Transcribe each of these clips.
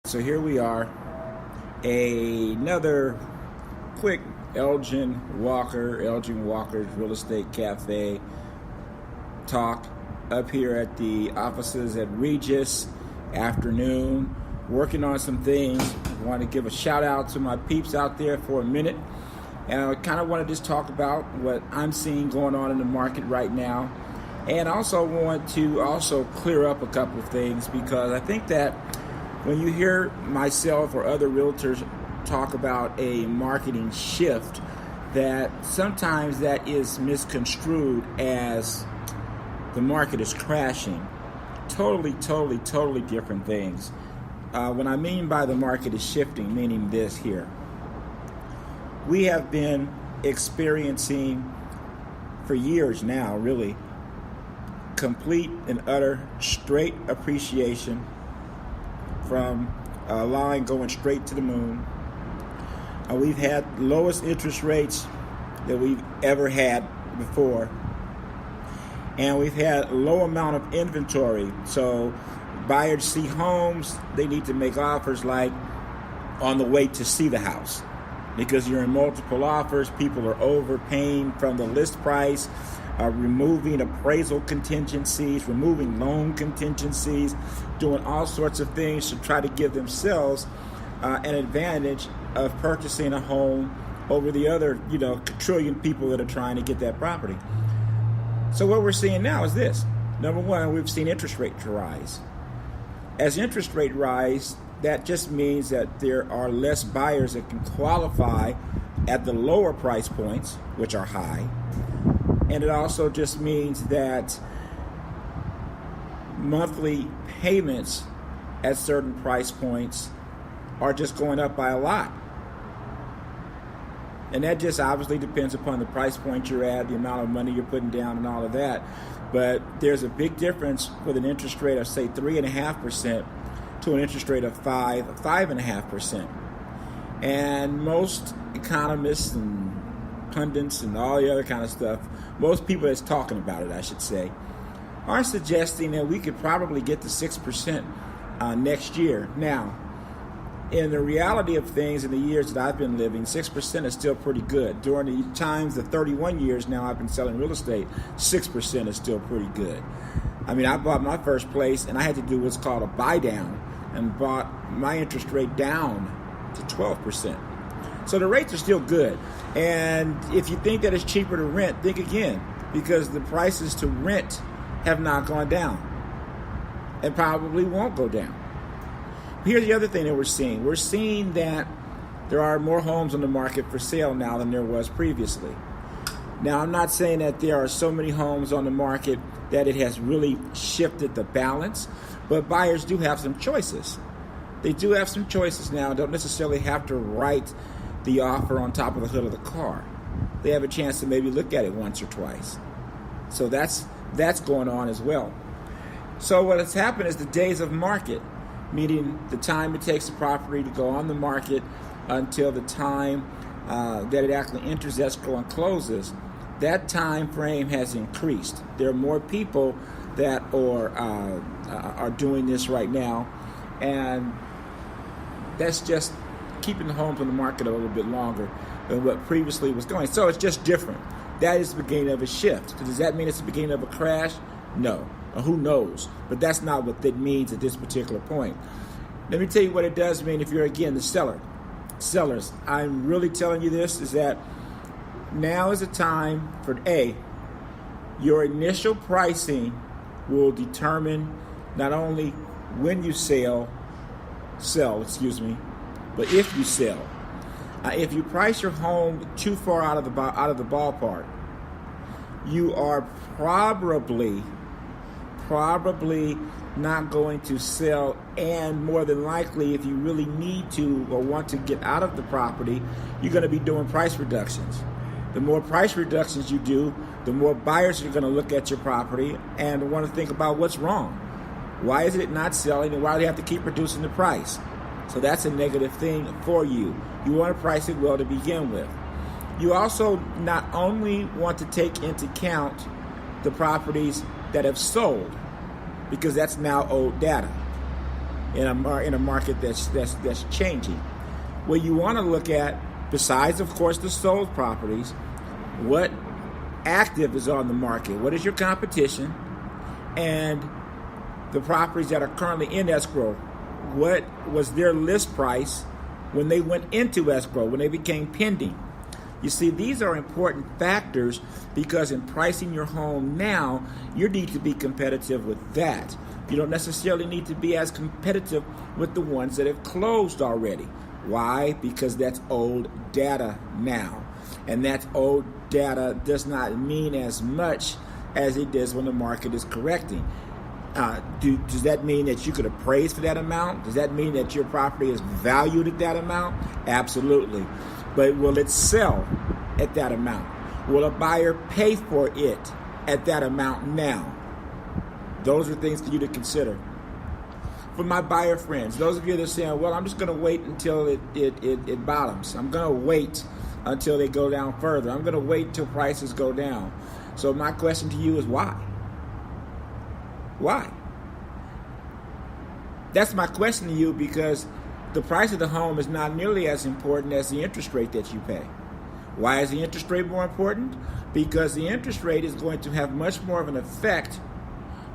So here we are, another quick Elgin Walker's Real Estate Cafe talk up here at the offices at Regis. Afternoon, working on some things. I want to give a shout out to my peeps out there for a minute. And I kind of want to just talk about what I'm seeing going on in the market right now. And I also want to clear up a couple of things, because I think that when you hear myself or other realtors talk about a marketing shift, that sometimes that is misconstrued as the market is crashing. Totally different things. What I mean by the market is shifting, meaning this here. We have been experiencing for years now, really, complete and utter straight appreciation from a line going straight to the moon. We've had lowest interest rates that we've ever had before. And we've had a low amount of inventory. So buyers see homes, they need to make offers like on the way to see the house. Because you're in multiple offers, people are overpaying from the list price, removing appraisal contingencies, removing loan contingencies, doing all sorts of things to try to give themselves an advantage of purchasing a home over the other, trillion people that are trying to get that property. So what we're seeing now is this. Number one, we've seen interest rates rise. As interest rate rise, that just means that there are less buyers that can qualify at the lower price points, which are high. And it also just means that monthly payments at certain price points are just going up by a lot. And that just obviously depends upon the price point you're at, the amount of money you're putting down, and all of that. But there's a big difference with an interest rate of, say, 3.5% to an interest rate of 5.5%. And most economists and pundits and all the other kind of stuff, most people that's talking about it, I should say, are suggesting that we could probably get to 6% next year. Now, in the reality of things, in the years that I've been living, 6% is still pretty good. During the times, the 31 years now I've been selling real estate, 6% is still pretty good. I mean, I bought my first place, and I had to do what's called a buy down, and bought my interest rate down to 12%. So the rates are still good. And if you think that it's cheaper to rent, think again, because the prices to rent have not gone down and probably won't go down. Here's the other thing that we're seeing. We're seeing that there are more homes on the market for sale now than there was previously. Now, I'm not saying that there are so many homes on the market that it has really shifted the balance, but buyers do have some choices. They do have some choices now. Don't necessarily have to write the offer on top of the hood of the car. They have a chance to maybe look at it once or twice. So that's going on as well. So what has happened is the days of market, meaning the time it takes the property to go on the market until the time that it actually enters escrow and closes, that time frame has increased. There are more people that are doing this right now, and that's just keeping the homes on the market a little bit longer than what previously was going. So it's just different. That is the beginning of a shift. Does that mean it's the beginning of a crash? No. Or who knows? But that's not what that means at this particular point. Let me tell you what it does mean if you're, again, the seller. Sellers, I'm really telling you this, is that now is a time for, your initial pricing will determine not only when you sell, but if you sell. If you price your home too far out of the ballpark, you are probably not going to sell, and more than likely, if you really need to or want to get out of the property, you're going to be doing price reductions. The more price reductions you do, the more buyers are going to look at your property and want to think about what's wrong. Why is it not selling, and why do they have to keep reducing the price? So that's a negative thing for you. You want to price it well to begin with. You also not only want to take into account the properties that have sold, because that's now old data. in a market that's changing. Well, you want to look at, besides of course the sold properties, what active is on the market, what is your competition, and the properties that are currently in escrow, what was their list price when they went into escrow, when they became pending. You see, these are important factors because in pricing your home now, you need to be competitive with that. You don't necessarily need to be as competitive with the ones that have closed already. Why? Because that's old data now. And that old data does not mean as much as it does when the market is correcting. Does that mean that you could appraise for that amount? Does that mean that your property is valued at that amount? Absolutely. But will it sell at that amount? Will a buyer pay for it at that amount now? Those are things for you to consider. For my buyer friends, those of you that are saying, well, I'm just going to wait until it bottoms. I'm going to wait until they go down further. I'm going to wait until prices go down. So my question to you is why? Why? That's my question to you, because the price of the home is not nearly as important as the interest rate that you pay. Why is the interest rate more important? Because the interest rate is going to have much more of an effect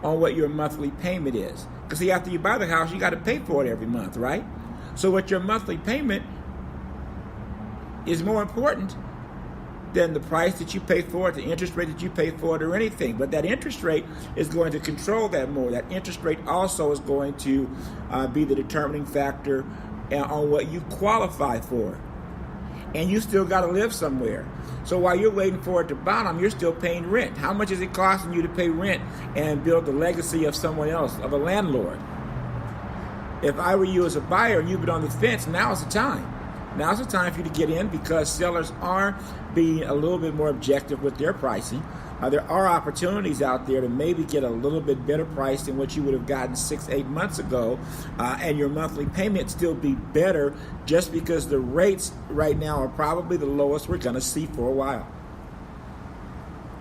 on what your monthly payment is. Because see, after you buy the house, you got to pay for it every month, right? So what your monthly payment is more important than the price that you pay for it, the interest rate that you pay for it, or anything. But that interest rate is going to control that more. That interest rate also is going to be the determining factor on what you qualify for. And you still got to live somewhere. So while you're waiting for it to bottom, you're still paying rent. How much is it costing you to pay rent and build the legacy of someone else, of a landlord? If I were you as a buyer and you've been on the fence, now's the time. Now's the time for you to get in, because sellers are being a little bit more objective with their pricing. There are opportunities out there to maybe get a little bit better price than what you would have gotten 6-8 months ago, and your monthly payment still be better, just because the rates right now are probably the lowest we're going to see for a while.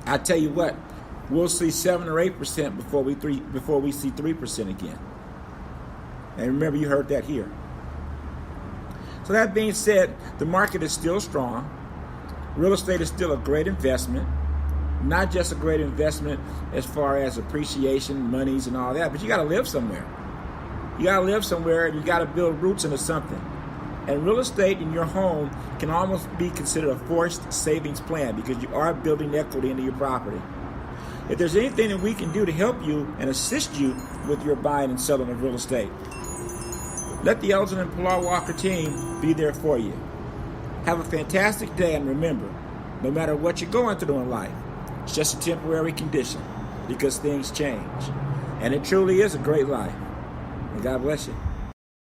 I tell you what, we'll see 7 or 8% before we see 3% again. And remember, you heard that here. So that being said, the market is still strong. Real estate is still a great investment. Not just a great investment as far as appreciation, monies, and all that, but you got to live somewhere. You got to live somewhere, and you got to build roots into something. And real estate in your home can almost be considered a forced savings plan, because you are building equity into your property. If there's anything that we can do to help you and assist you with your buying and selling of real estate, let the Elgin and Pilar Walker team be there for you. Have a fantastic day, and remember, no matter what you're going through in life, it's just a temporary condition, because things change. And it truly is a great life. And God bless you.